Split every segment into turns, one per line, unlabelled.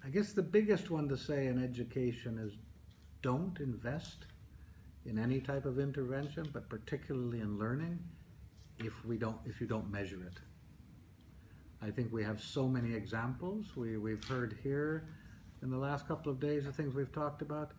I guess the biggest one to say in education is don't invest in any type of intervention, but particularly in learning, if you don't measure it. I think we have so many examples. We've heard here in the last couple of days the things we've talked about.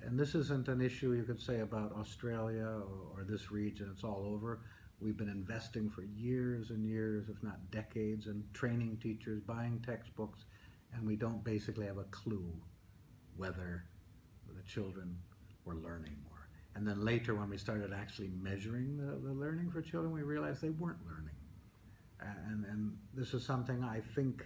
And this isn't an issue you could say about Australia or this region, it's all over. We've been investing for years and years, if not decades, in training teachers, buying textbooks, and we don't basically have a clue whether the children were learning more. And then later when we started actually measuring the learning for children, we realized they weren't learning. And this is something I think,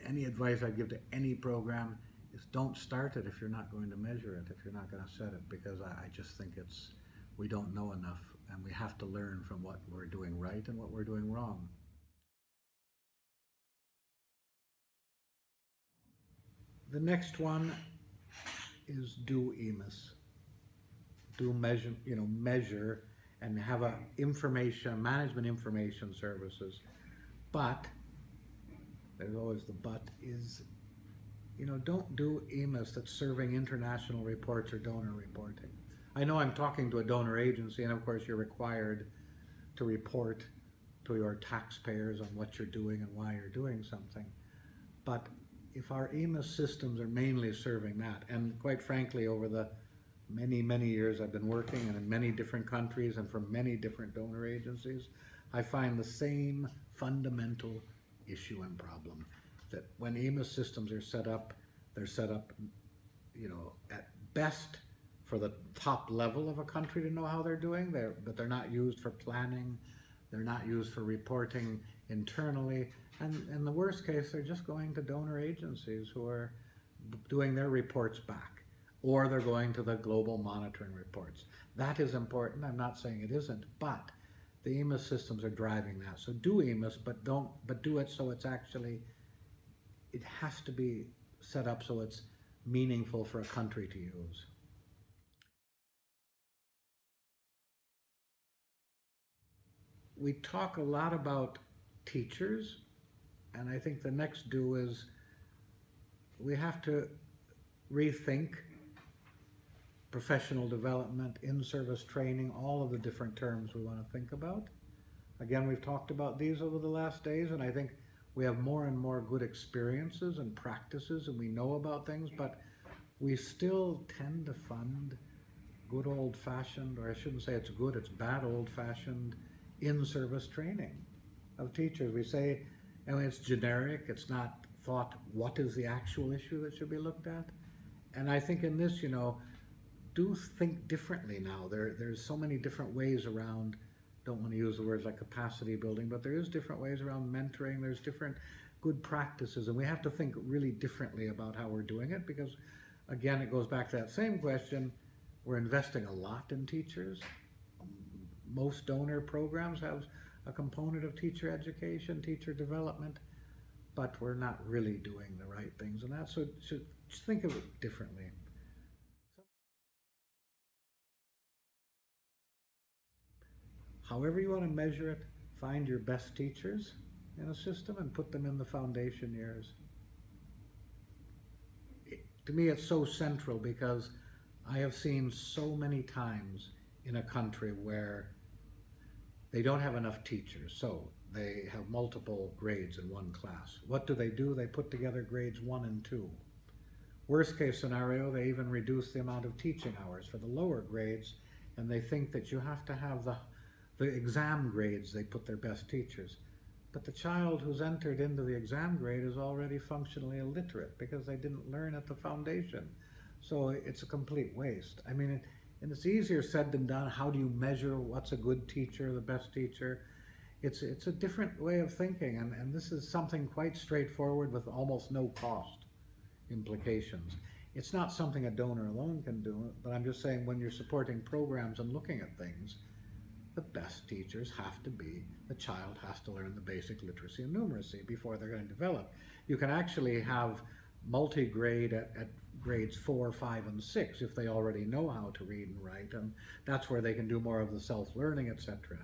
any advice I give to any program is don't start it if you're not going to measure it, if you're not going to set it, because I just think we don't know enough, and we have to learn from what we're doing right and what we're doing wrong. The next one is do EMIS. Do measure and have a management information services. But, there's always the but, is, don't do EMIS that's serving international reports or donor reporting. I know I'm talking to a donor agency, and of course you're required to report to your taxpayers on what you're doing and why you're doing something. But if our EMIS systems are mainly serving that, and quite frankly over the many years I've been working and in many different countries and from many different donor agencies, I find the same fundamental issue and problem, that when EMIS systems are set up, they're set up, at best for the top level of a country to know how they're doing, but they're not used for planning, they're not used for reporting internally, and in the worst case, they're just going to donor agencies who are doing their reports back, or they're going to the global monitoring reports. That is important, I'm not saying it isn't, but the EMIS systems are driving that. So do EMIS, but do it so it's actually, it has to be set up so it's meaningful for a country to use. We talk a lot about teachers, and I think the next do is we have to rethink professional development, in-service training, all of the different terms we want to think about. Again, we've talked about these over the last days, and I think we have more and more good experiences and practices, and we know about things, but we still tend to fund good old-fashioned, or I shouldn't say it's good, it's bad old-fashioned in-service training of teachers. We say, it's generic, it's not thought, what is the actual issue that should be looked at? And I think in this, do think differently now. There's so many different ways around, don't want to use the words like capacity building, but there is different ways around mentoring, there's different good practices, and we have to think really differently about how we're doing it, because again, it goes back to that same question, we're investing a lot in teachers. Most donor programs have a component of teacher education, teacher development, but we're not really doing the right things, and that's so should think of it differently. However you want to measure it, find your best teachers in a system and put them in the foundation years. To me, it's so central because I have seen so many times in a country where they don't have enough teachers, so they have multiple grades in one class. What do? They put together grades 1 and 2. Worst case scenario, they even reduce the amount of teaching hours for the lower grades, and they think that you have to have the exam grades, they put their best teachers. But the child who's entered into the exam grade is already functionally illiterate because they didn't learn at the foundation. So it's a complete waste. And it's easier said than done. How do you measure what's a good teacher, the best teacher? It's a different way of thinking, and this is something quite straightforward with almost no cost implications. It's not something a donor alone can do, but I'm just saying when you're supporting programs and looking at things, the best teachers have to be, the child has to learn the basic literacy and numeracy before they're going to develop. You can actually have multi-grade at grades 4, 5, and 6 if they already know how to read and write, and that's where they can do more of the self-learning, etc.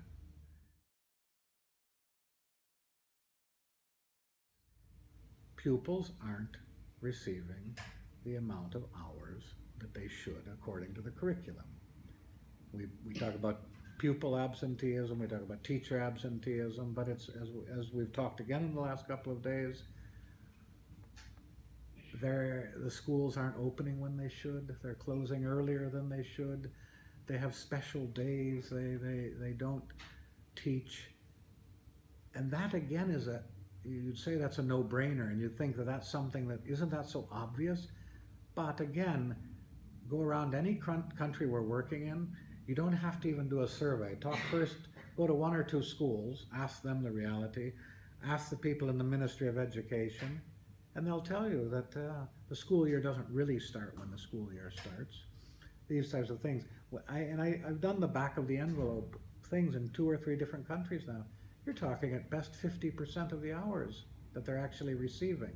Pupils aren't receiving the amount of hours that they should according to the curriculum. We talk about pupil absenteeism, we talk about teacher absenteeism, but it's, as we've talked again in the last couple of days, the schools aren't opening when they should, they're closing earlier than they should, they have special days, they don't teach. And that again is you'd say that's a no-brainer, and you'd think that that's something that, isn't that so obvious? But again, go around any country we're working in, you don't have to even do a survey. Go to one or two schools, ask them the reality, ask the people in the Ministry of Education, and they'll tell you that the school year doesn't really start when the school year starts. These types of things. I've done the back of the envelope things in 2 or 3 different countries now. You're talking at best 50% of the hours that they're actually receiving.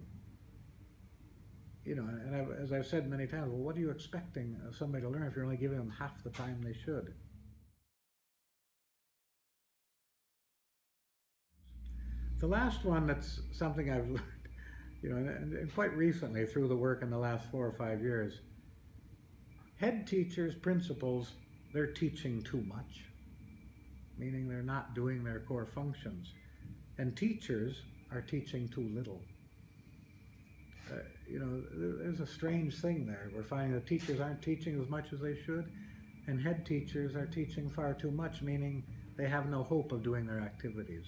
You know, and as I've said many times, well, what are you expecting somebody to learn if you're only giving them half the time they should? The last one that's something I've learned, you know, and quite recently through the work in the last 4 or 5 years, head teachers, principals, they're teaching too much, meaning they're not doing their core functions. And teachers are teaching too little. You know, there's a strange thing there. We're finding that teachers aren't teaching as much as they should, and head teachers are teaching far too much, meaning they have no hope of doing their activities.